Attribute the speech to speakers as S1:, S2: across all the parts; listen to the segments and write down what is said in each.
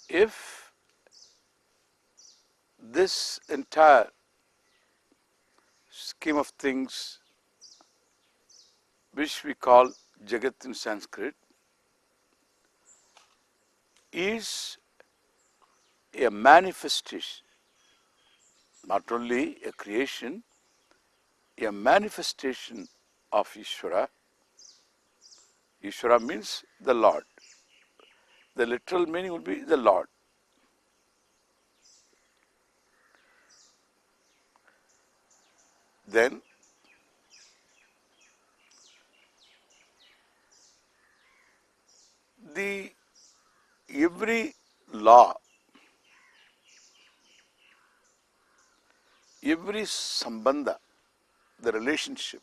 S1: If this entire scheme of things, which we call Jagat in Sanskrit, is a manifestation, not only a creation, a manifestation of Ishvara. Ishvara means the Lord. The literal meaning would be the Lord. Then every law, every sambandha, the relationship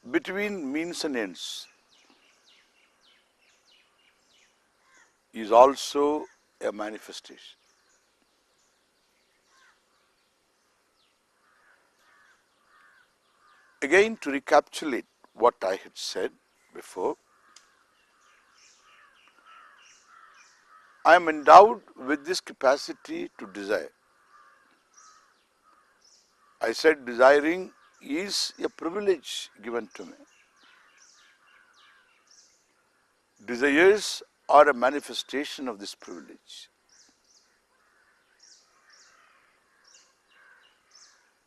S1: between means and ends, is also a manifestation. Again, to recapitulate what I had said before, I am endowed with this capacity to desire. I said desiring is a privilege given to me. Desires are a manifestation of this privilege.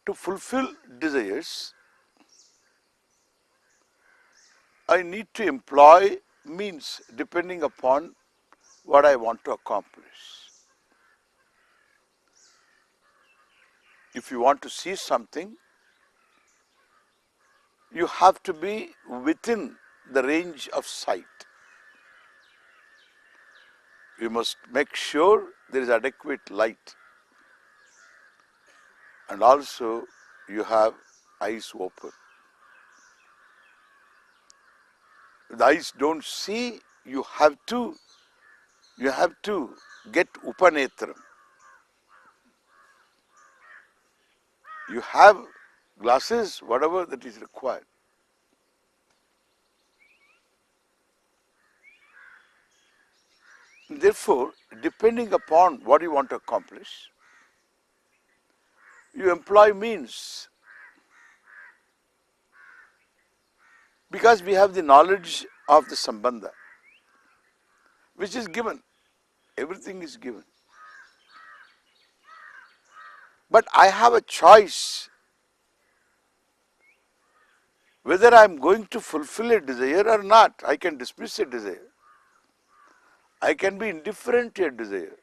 S1: To fulfill desires, I need to employ means depending upon what I want to accomplish. If you want to see something, you have to be within the range of sight. You must make sure there is adequate light, and also you have eyes open. If the eyes don't see, you have to get upanetram. You have glasses, whatever that is required. Therefore, depending upon what you want to accomplish, you employ means. Because we have the knowledge of the sambandha, which is given. Everything is given. But I have a choice whether I am going to fulfill a desire or not. I can dismiss a desire. I can be indifferent to a desire.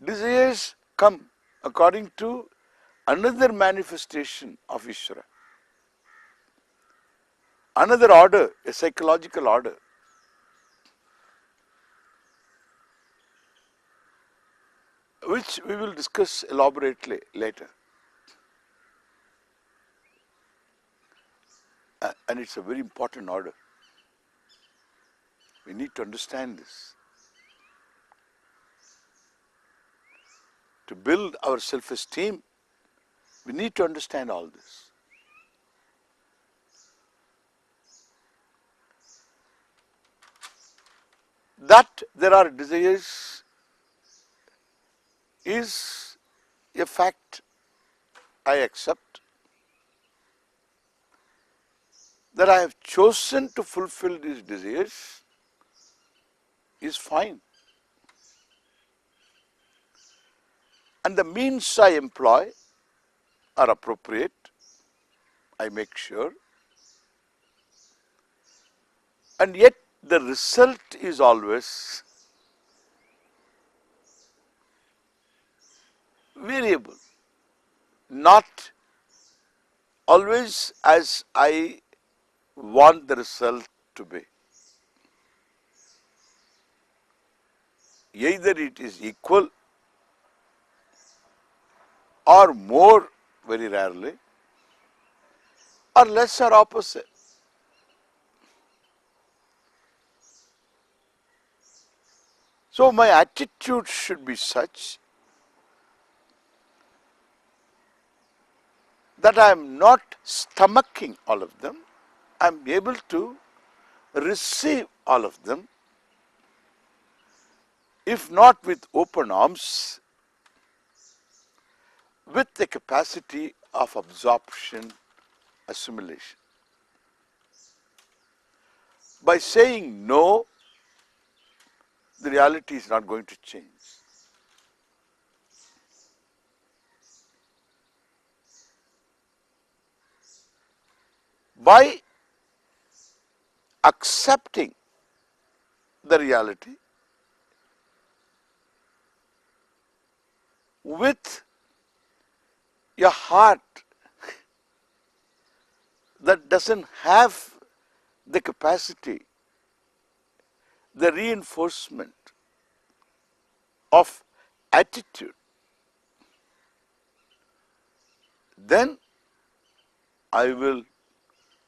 S1: Desires come according to another manifestation of Ishvara. Another order, a psychological order. Which we will discuss elaborately later. And it's a very important order. We need to understand this. To build our self-esteem, we need to understand all this. That there are desires is a fact I accept. That I have chosen to fulfill these desires is fine. And the means I employ are appropriate, I make sure. And yet the result is always variable, not always as I want the result to be. Either it is equal or more, very rarely, or less or opposite. So my attitude should be such that I am not stomaching all of them. I am able to receive all of them, if not with open arms, with the capacity of absorption, assimilation. By saying no, the reality is not going to change. By accepting the reality with a heart that doesn't have the capacity, the reinforcement of attitude, then I will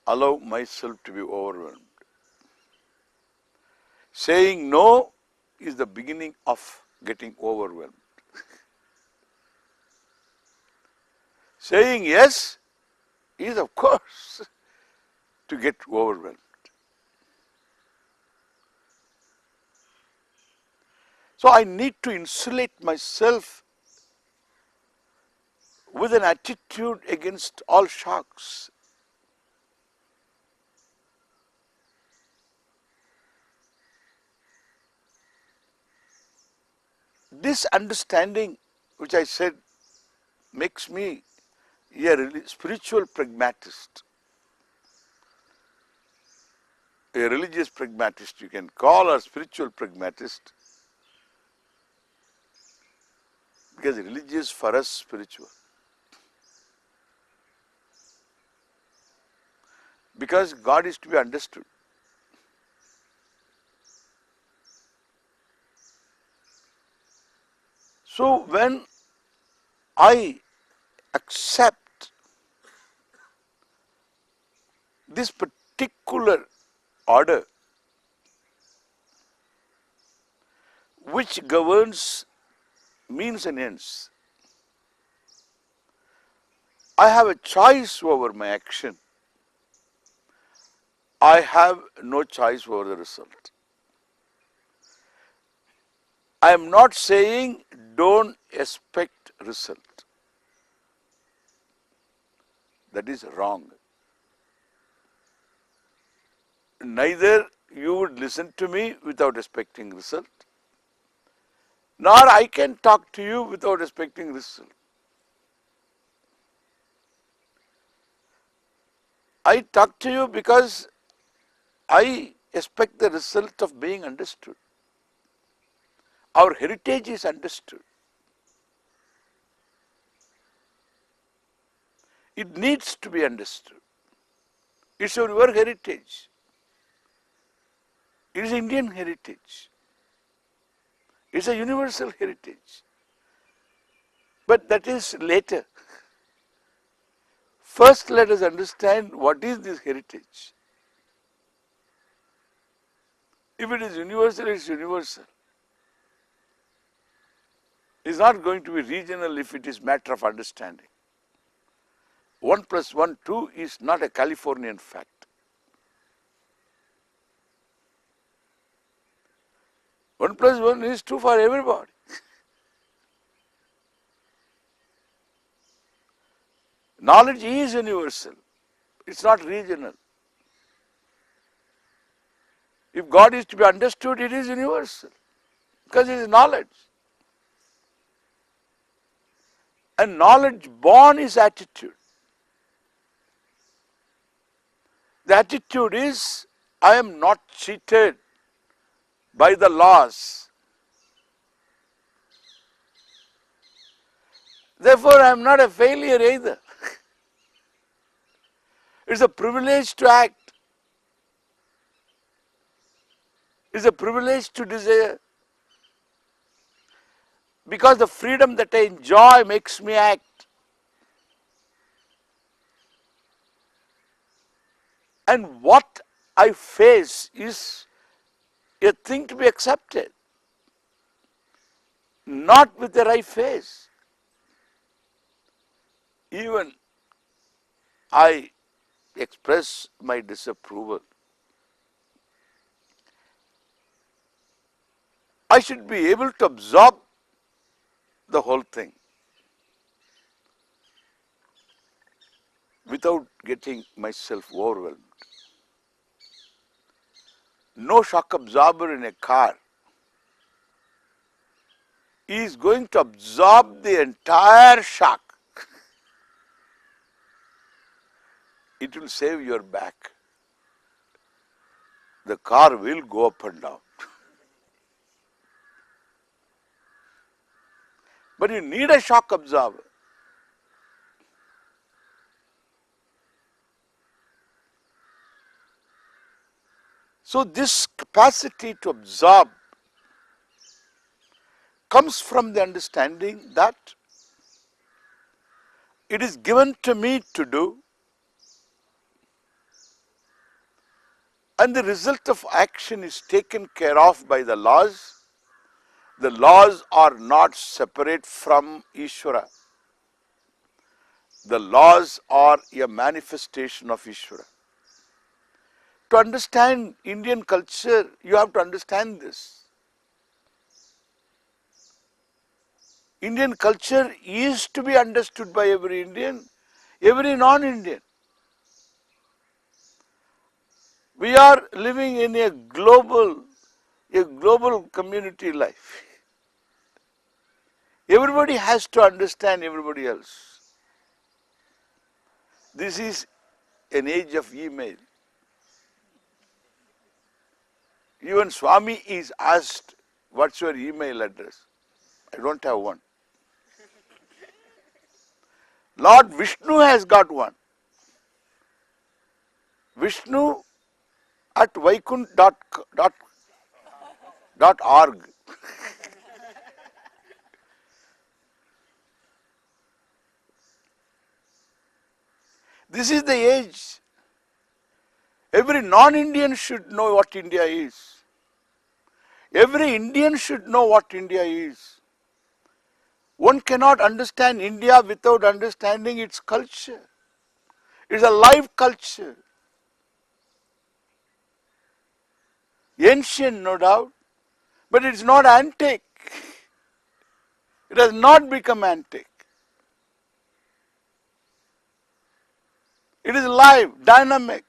S1: allow myself to be overwhelmed. Saying no is the beginning of getting overwhelmed. Saying yes is, of course, to get overwhelmed. So I need to insulate myself with an attitude against all shocks. This understanding, which I said, makes me a spiritual pragmatist, a religious pragmatist you can call, or spiritual pragmatist, because religious for us spiritual. Because God is to be understood. So when I accept this particular order which governs means and ends, I have a choice over my action. I have no choice over the result. I am not saying don't expect result. That is wrong. Neither you would listen to me without expecting result, nor I can talk to you without expecting result. I talk to you because I expect the result of being understood. Our heritage is understood. It needs to be understood. It's our heritage. It is Indian heritage. It's a universal heritage. But that is later. First, let us understand what is this heritage. If it is universal, it's universal. It's not going to be regional if it is matter of understanding. 1 plus 1, 2 is not a Californian fact. 1 plus 1 is 2 for everybody. Knowledge is universal. It's not regional. If God is to be understood, it is universal because it is knowledge. And knowledge born is attitude. The attitude is, I am not cheated by the laws. Therefore, I am not a failure either. It's a privilege to act. It's a privilege to desire. Because the freedom that I enjoy makes me act. And what I face is a thing to be accepted, not with the right face. Even I express my disapproval, I should be able to absorb the whole thing without getting myself overwhelmed. No shock absorber in a car is going to absorb the entire shock. It will save your back. The car will go up and down. But you need a shock absorber. So this capacity to absorb comes from the understanding that it is given to me to do, and the result of action is taken care of by the laws. The laws are not separate from Ishvara. The laws are a manifestation of Ishvara. To understand Indian culture, you have to understand this. Indian culture is to be understood by every Indian, every non-Indian. We are living in a global community life. Everybody has to understand everybody else. This is an age of email. Even Swami is asked, what's your email address? I don't have one. Lord Vishnu has got one. Vishnu at vaikunt.org. This is the age. Every non-Indian should know what India is. Every Indian should know what India is. One cannot understand India without understanding its culture. It's a live culture. Ancient, no doubt, but it's not antique. It has not become antique. It is live, dynamic.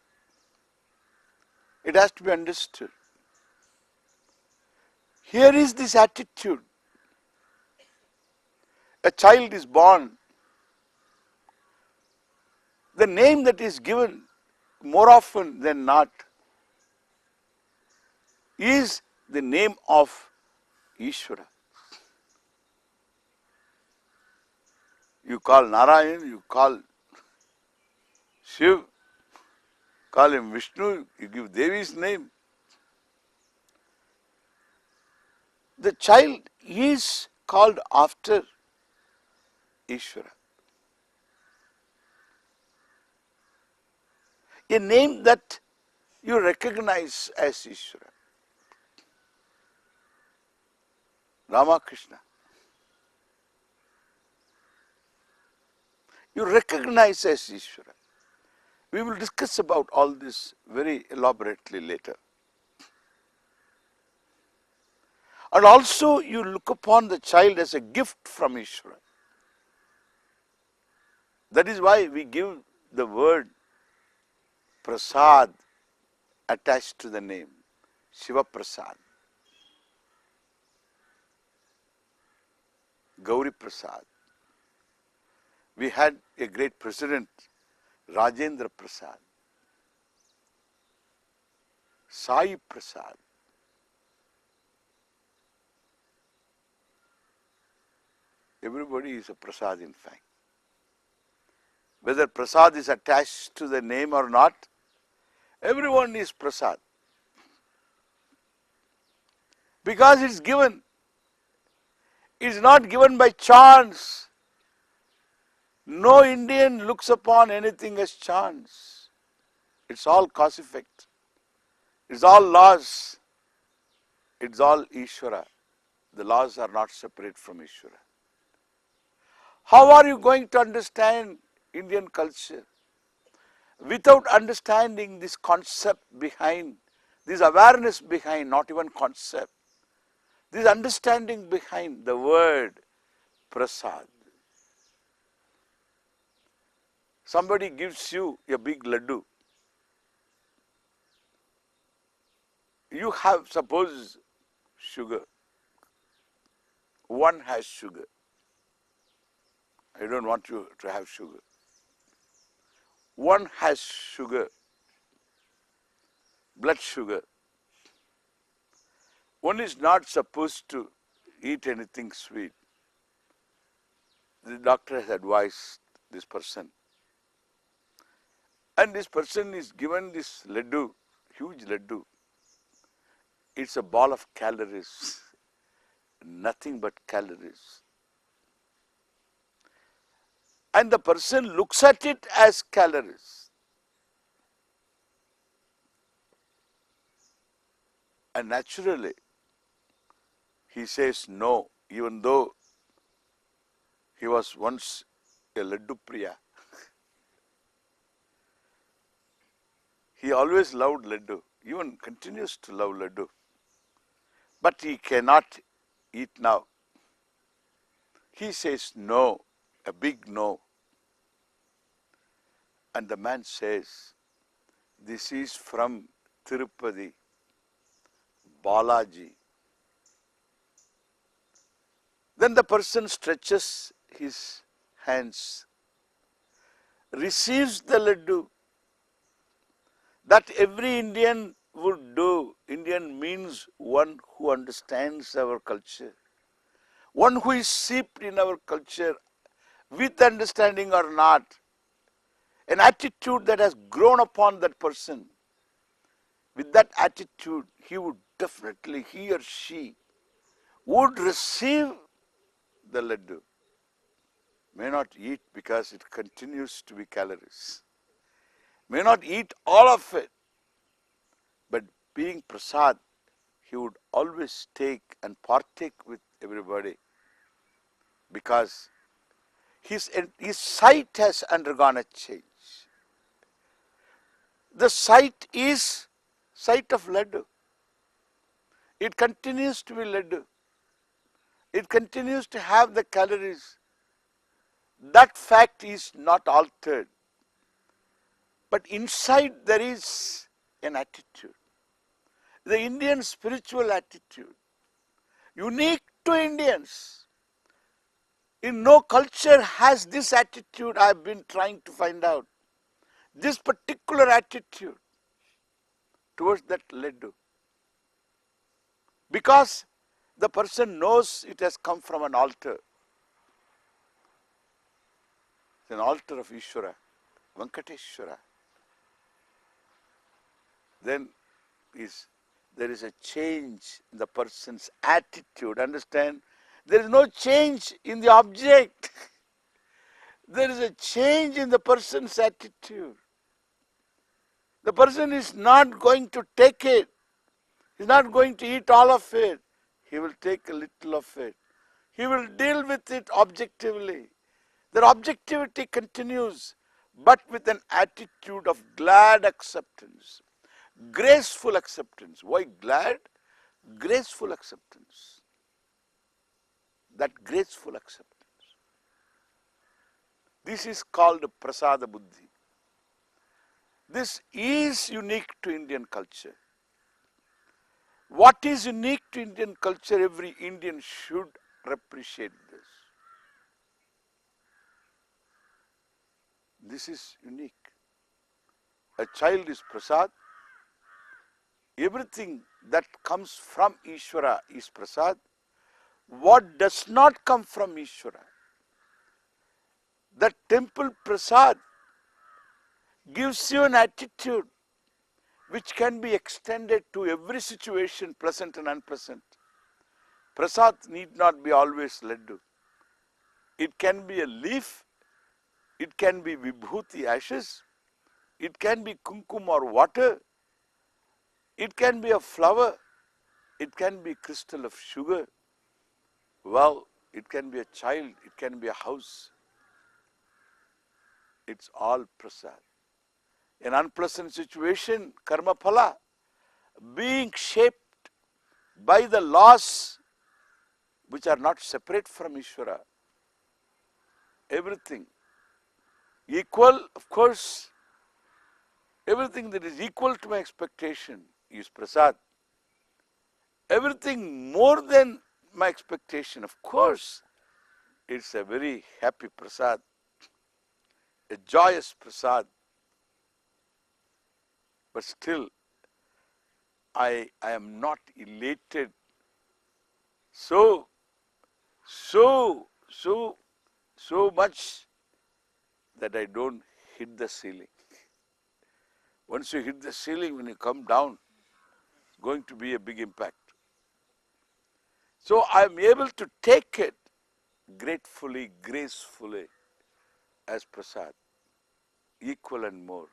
S1: It has to be understood. Here is this attitude. A child is born. The name that is given more often than not is the name of Ishvara. You call Narayan, you call Shiv, call him Vishnu, you give Devi's name. The child is called after Ishvara. A name that you recognize as Ishvara. Ramakrishna. You recognize as Ishvara. We will discuss about all this very elaborately later. And also you look upon the child as a gift from Ishvara. That is why we give the word Prasad attached to the name, Shiva Prasad, Gauri Prasad. We had a great president, Rajendra Prasad, Sai Prasad. Everybody is a Prasad in fact. Whether Prasad is attached to the name or not, everyone is Prasad. Because it's given. It's not given by chance. No Indian looks upon anything as chance. It's all cause effect. It's all laws. It's all Ishvara. The laws are not separate from Ishvara. How are you going to understand Indian culture without understanding this concept behind, this awareness behind, not even concept, this understanding behind the word prasad? Somebody gives you a big laddu. You have, suppose, sugar. One has sugar. I don't want you to have sugar. One has sugar, blood sugar. One is not supposed to eat anything sweet. The doctor has advised this person. And this person is given this laddu, huge laddu. It's a ball of calories, nothing but calories. And the person looks at it as calories. And naturally, he says no, even though he was once a laddu priya. He always loved laddu, even continues to love laddu. But he cannot eat now. He says no, a big no. And the man says, this is from Tirupati, Balaji. Then the person stretches his hands, receives the laddu. That every Indian would do. Indian means one who understands our culture, one who is steeped in our culture, with understanding or not, an attitude that has grown upon that person. With that attitude, he would definitely, he or she, would receive the laddu. May not eat because it continues to be calories. May not eat all of it, but being prasad, he would always take and partake with everybody because his sight has undergone a change. The sight is sight of laddu. It continues to be laddu. It continues to have the calories. That fact is not altered. But inside there is an attitude. The Indian spiritual attitude, unique to Indians. In no culture has this attitude I have been trying to find out. This particular attitude towards that laddu. Because the person knows it has come from an altar. It's an altar of Ishvara, Venkateshwara. Then there is a change in the person's attitude. Understand? There is no change in the object. There is a change in the person's attitude. The person is not going to take it. He is not going to eat all of it. He will take a little of it. He will deal with it objectively. Their objectivity continues, but with an attitude of glad acceptance. Graceful acceptance. Why glad? Graceful acceptance. That graceful acceptance. This is called prasada buddhi. This is unique to Indian culture. What is unique to Indian culture, every Indian should appreciate this. This is unique. A child is prasad. Everything that comes from Ishvara is prasad. What does not come from Ishvara? The temple prasad gives you an attitude which can be extended to every situation, pleasant and unpleasant. Prasad need not be always laddu. It can be a leaf, it can be vibhuti, ashes, It can be kumkum or water. It can be a flower. It can be crystal of sugar. Well, it can be a child. It can be a house. It's all prasad. An unpleasant situation, karma phala, being shaped by the laws which are not separate from Ishvara. Everything equal, of course, everything that is equal to my expectation is prasad. Everything more than my expectation, of course, it's a very happy prasad, a joyous prasad. But still, I am not elated so much that I don't hit the ceiling. Once you hit the ceiling, when you come down, it's going to be a big impact. So I am able to take it gratefully, gracefully as prasad, equal and more.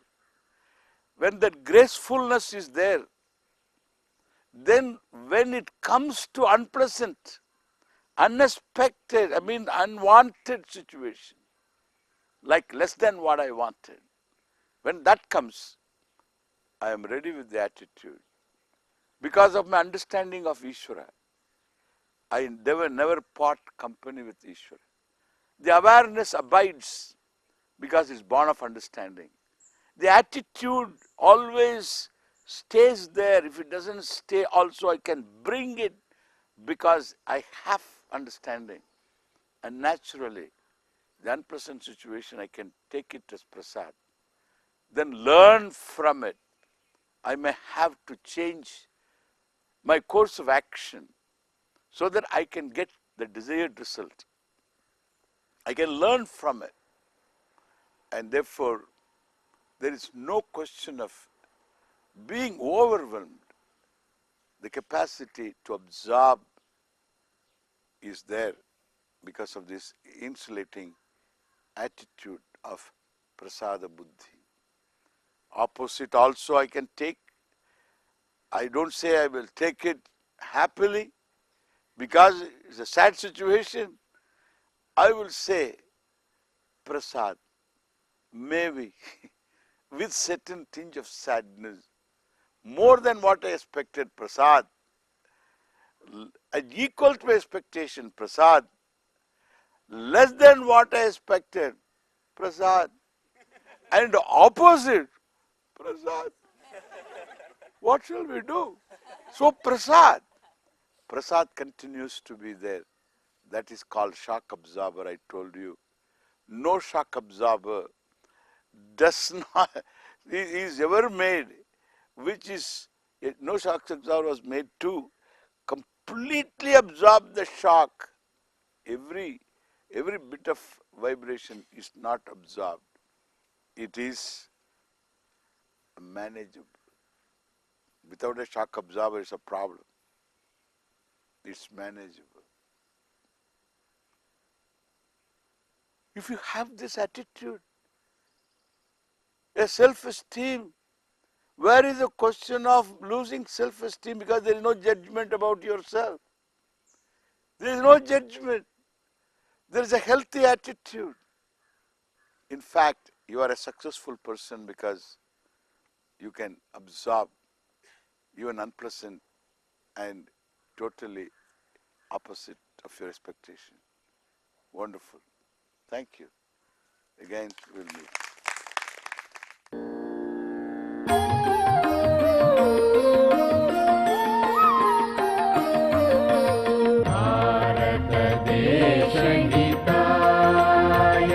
S1: When that gracefulness is there, then when it comes to unpleasant, unexpected, unwanted situation, like less than what I wanted, when that comes, I am ready with the attitude. Because of my understanding of Ishvara, I never part company with Ishvara. The awareness abides because it's born of understanding. The attitude always stays there. If it doesn't stay also, I can bring it because I have understanding. And naturally, the unpleasant situation, I can take it as prasad. Then learn from it. I may have to change my course of action so that I can get the desired result. I can learn from it. And therefore, there is no question of being overwhelmed. The capacity to absorb is there because of this insulating attitude of prasada buddhi. Opposite also I can take. I don't say I will take it happily because it's a sad situation. I will say prasad, maybe with certain tinge of sadness, more than what I expected, prasad, equal to my expectation, prasad, less than what I expected, prasad, and opposite, prasad. What shall we do? So prasad continues to be there. That is called shock absorber, I told you. No shock absorber does not, is ever made, which is, no shock absorber was made to completely absorb the shock. Every bit of vibration is not absorbed. It is manageable. Without a shock absorber, it's a problem. It's manageable. If you have this attitude, a self-esteem, where is the question of losing self-esteem? Because there is no judgment about yourself. There is no judgment. There is a healthy attitude. In fact, you are a successful person because you can absorb even unpleasant and totally opposite of your expectation. Wonderful. Thank you. Again, we'll meet.
S2: Bharat देश हिताय